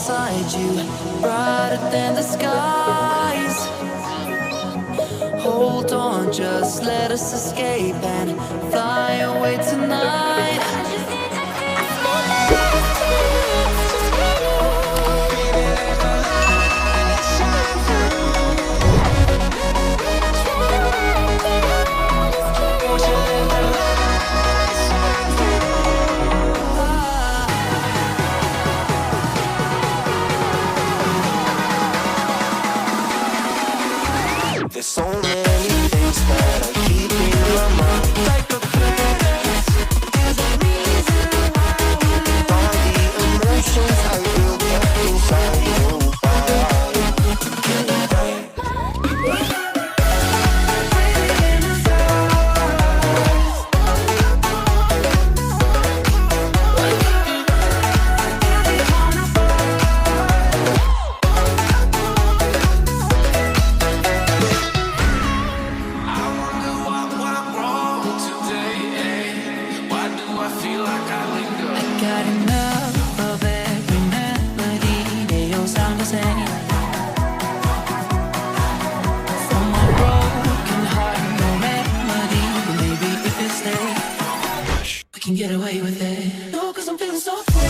inside you, brighter than the skies. Hold on, just let us escape and fly away tonight. There's so many things that I keep in my mind. Like a predicts, there's a reason why all the emotions I built up inside you. Get away with it. No, 'cause I'm feeling so free.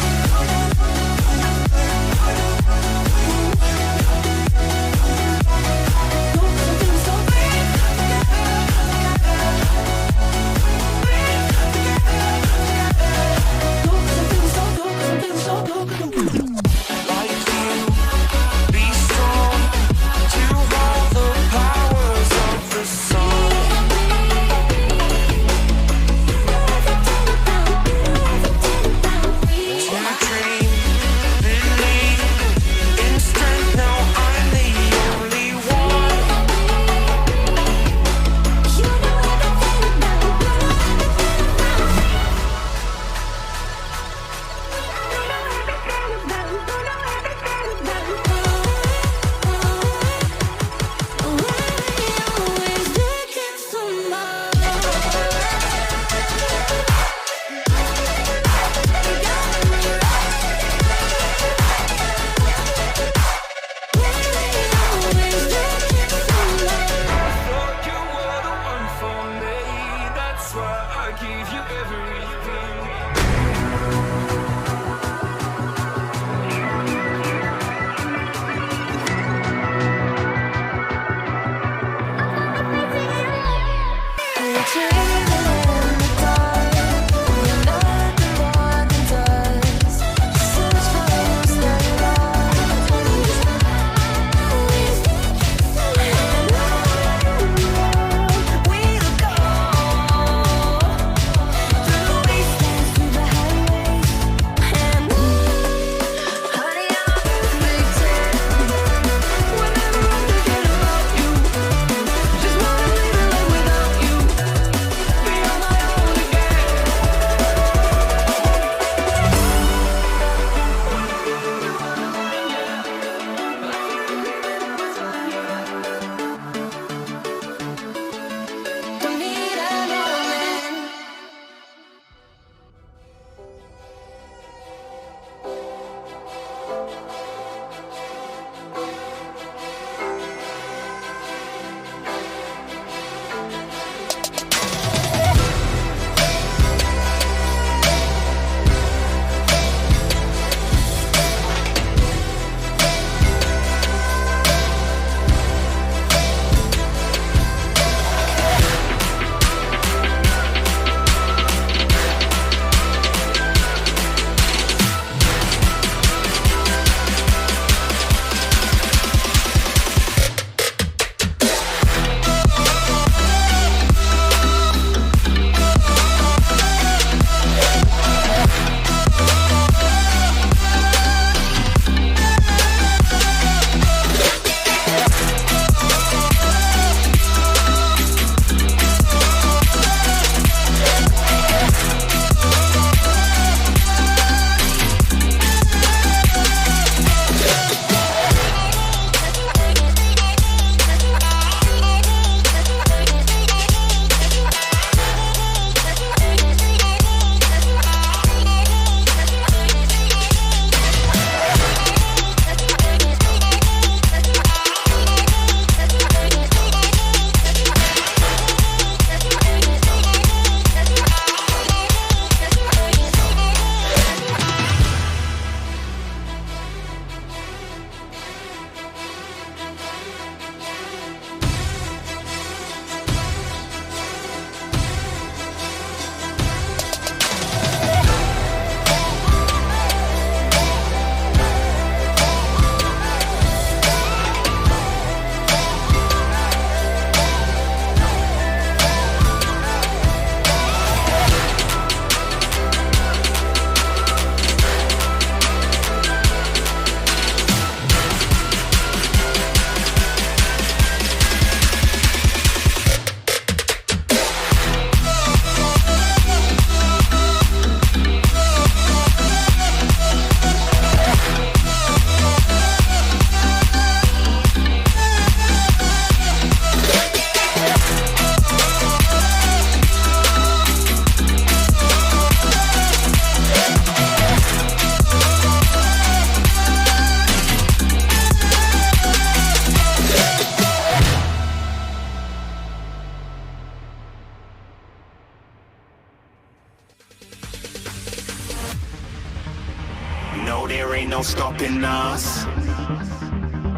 no stopping us.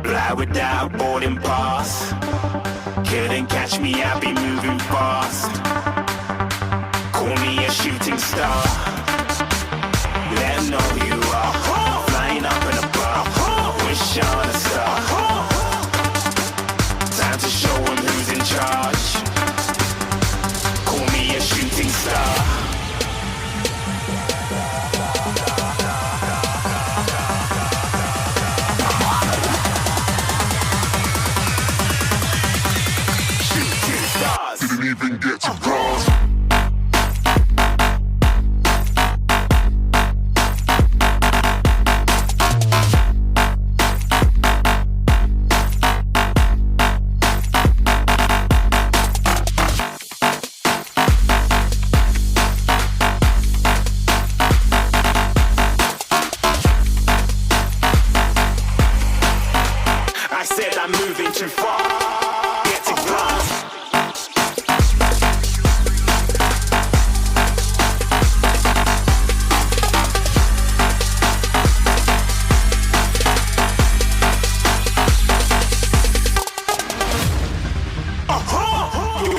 Fly without boarding pass. Couldn't catch me, I'll be moving fast. Call me a shooting star. Let 'em know who you are. Flying up in a bar. Wish on a star. Time to show 'em who's in charge. Call me a shooting star. Didn't even get to cross. I said I'm moving too far. Get to glass.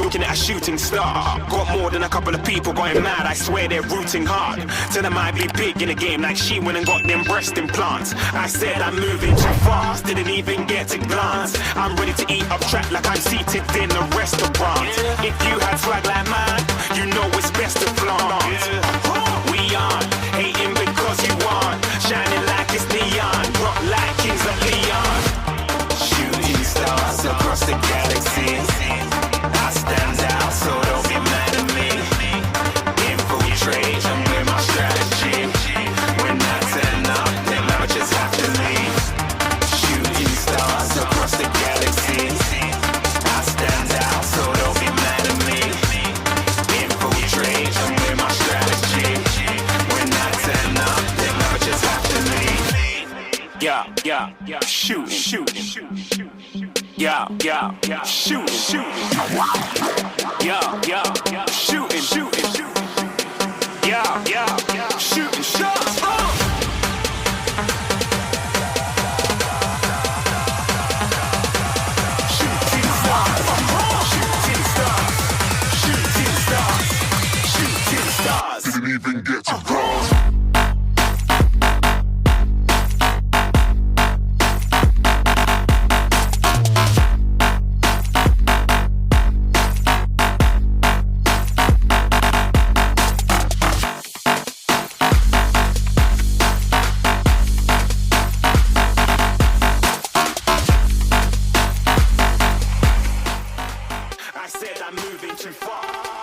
Looking at a shooting star. Got more than a couple of people going mad. I swear they're rooting hard. Tell them I'd be big in the game like she went and got them breast implants. I said I'm moving too fast. Didn't even get to glance. I'm ready to eat up track like I'm seated in a restaurant. If you had swag like mine, you know it's best to flaunt. We aren't hating because you aren't. Shining like it's neon. Rock like kings of Leon. Shooting stars across the galaxy. I stand out, so don't be mad at me. Infiltrate, I'm with my strategy. When I turn up, then I just have to leave. Shooting stars across the galaxy. I stand out, so don't be mad at me. Infiltrate, I'm with my strategy. When I turn up, then I just have to leave. Yeah, shoot. Yeah, shooting. Yeah, shooting. Yeah, shooting shots. Shooting stars. Didn't even get to cross. I said I'm moving too far.